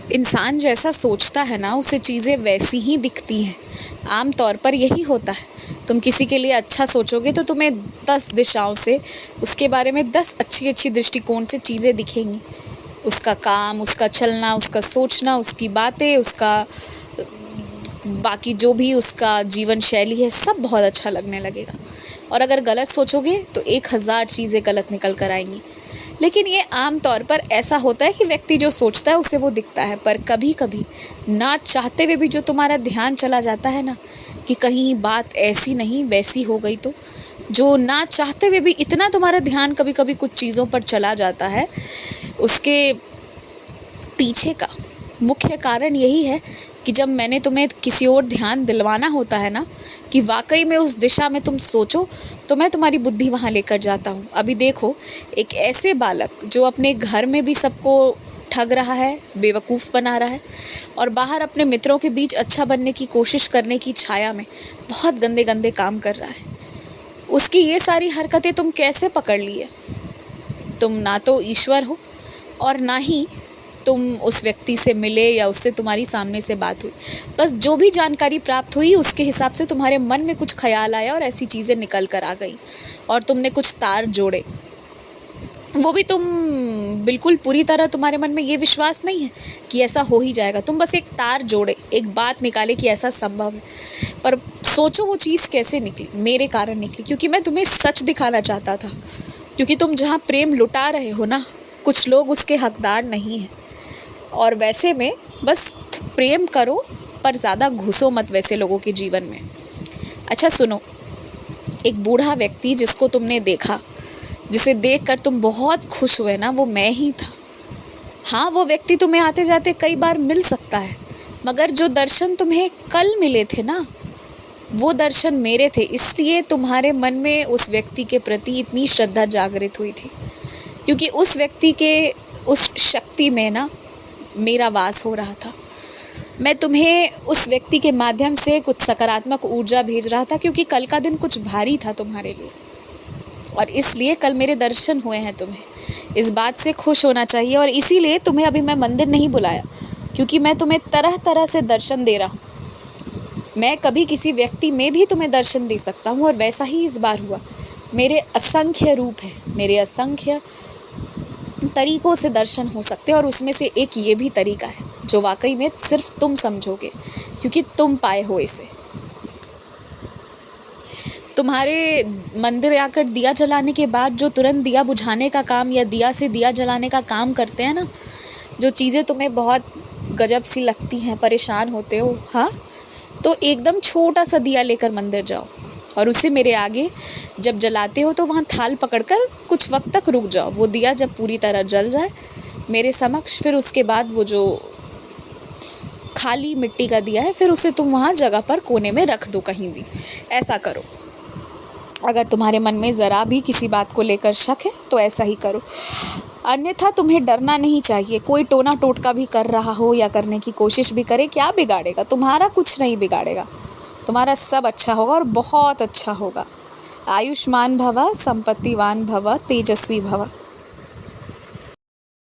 इंसान जैसा सोचता है ना, उसे चीज़ें वैसी ही दिखती हैं। आम तौर पर यही होता है। तुम किसी के लिए अच्छा सोचोगे तो तुम्हें 10 दिशाओं से उसके बारे में 10 अच्छी-अच्छी दृष्टिकोण से चीज़ें दिखेंगी। उसका काम, उसका चलना, उसका सोचना, उसकी बातें, उसका बाकी जो भी उसका जीवन शैली है, सब बहुत अच्छा लगने लगेगा। और अगर गलत सोचोगे तो 1000 चीज़ें गलत निकल कर आएंगी। लेकिन ये आम तौर पर ऐसा होता है कि व्यक्ति जो सोचता है उसे वो दिखता है, पर कभी कभी ना चाहते हुए भी जो तुम्हारा ध्यान चला जाता है ना, कि कहीं बात ऐसी नहीं वैसी हो गई, तो जो ना चाहते हुए भी इतना तुम्हारा ध्यान कभी कभी कुछ चीज़ों पर चला जाता है, उसके पीछे का मुख्य कारण यही है कि जब मैंने तुम्हें किसी और ध्यान दिलवाना होता है ना, कि वाकई में उस दिशा में तुम सोचो, तो मैं तुम्हारी बुद्धि वहाँ लेकर जाता हूँ। अभी देखो, एक ऐसे बालक जो अपने घर में भी सबको ठग रहा है, बेवकूफ़ बना रहा है, और बाहर अपने मित्रों के बीच अच्छा बनने की कोशिश करने की छाया में बहुत गंदे गंदे काम कर रहा है, उसकी ये सारी हरकतें तुम कैसे पकड़ लिए? तुम ना तो ईश्वर हो और ना ही तुम उस व्यक्ति से मिले या उससे तुम्हारी सामने से बात हुई। बस जो भी जानकारी प्राप्त हुई उसके हिसाब से तुम्हारे मन में कुछ ख्याल आया और ऐसी चीज़ें निकल कर आ गई, और तुमने कुछ तार जोड़े। वो भी तुम बिल्कुल पूरी तरह, तुम्हारे मन में ये विश्वास नहीं है कि ऐसा हो ही जाएगा। तुम बस एक तार जोड़े, एक बात निकाले कि ऐसा संभव है। पर सोचो वो चीज़ कैसे निकली? मेरे कारण निकली, क्योंकि मैं तुम्हें सच दिखाना चाहता था। क्योंकि तुम जहाँ प्रेम लुटा रहे हो ना, कुछ लोग उसके हकदार नहीं हैं। और वैसे में बस प्रेम करो, पर ज़्यादा घुसो मत वैसे लोगों के जीवन में। अच्छा सुनो, एक बूढ़ा व्यक्ति जिसको तुमने देखा, जिसे देखकर तुम बहुत खुश हुए ना, वो मैं ही था। हाँ, वो व्यक्ति तुम्हें आते जाते कई बार मिल सकता है, मगर जो दर्शन तुम्हें कल मिले थे ना, वो दर्शन मेरे थे। इसलिए तुम्हारे मन में उस व्यक्ति के प्रति इतनी श्रद्धा जागृत हुई थी, क्योंकि उस व्यक्ति के उस शक्ति में ना मेरा वास हो रहा था। मैं तुम्हें उस व्यक्ति के माध्यम से कुछ सकारात्मक ऊर्जा भेज रहा था, क्योंकि कल का दिन कुछ भारी था तुम्हारे लिए, और इसलिए कल मेरे दर्शन हुए हैं। तुम्हें इस बात से खुश होना चाहिए, और इसीलिए तुम्हें अभी मैं मंदिर नहीं बुलाया, क्योंकि मैं तुम्हें तरह तरह से दर्शन दे रहा हूँ। मैं कभी किसी व्यक्ति में भी तुम्हें दर्शन दे सकता हूँ, और वैसा ही इस बार हुआ। मेरे असंख्य रूप हैं, मेरे असंख्य तरीक़ों से दर्शन हो सकते हैं, और उसमें से एक ये भी तरीका है जो वाकई में सिर्फ तुम समझोगे, क्योंकि तुम पाए हो इसे। तुम्हारे मंदिर आकर दिया जलाने के बाद जो तुरंत दिया बुझाने का काम या दिया से दिया जलाने का काम करते हैं ना, जो चीज़ें तुम्हें बहुत गजब सी लगती हैं, परेशान होते हो, हाँ, तो एकदम छोटा सा दिया लेकर मंदिर जाओ, और उसे मेरे आगे जब जलाते हो तो वहाँ थाल पकड़कर कुछ वक्त तक रुक जाओ। वो दिया जब पूरी तरह जल जाए मेरे समक्ष, फिर उसके बाद वो जो खाली मिट्टी का दिया है, फिर उसे तुम वहाँ जगह पर कोने में रख दो कहीं भी। ऐसा करो। अगर तुम्हारे मन में ज़रा भी किसी बात को लेकर शक है तो ऐसा ही करो, अन्यथा तुम्हें डरना नहीं चाहिए। कोई टोना टोटका भी कर रहा हो या करने की कोशिश भी करे, क्या बिगाड़ेगा? तुम्हारा कुछ नहीं बिगाड़ेगा, तुम्हारा सब अच्छा होगा और बहुत अच्छा होगा। आयुष्मान भव, संपत्तिवान भव, तेजस्वी भव।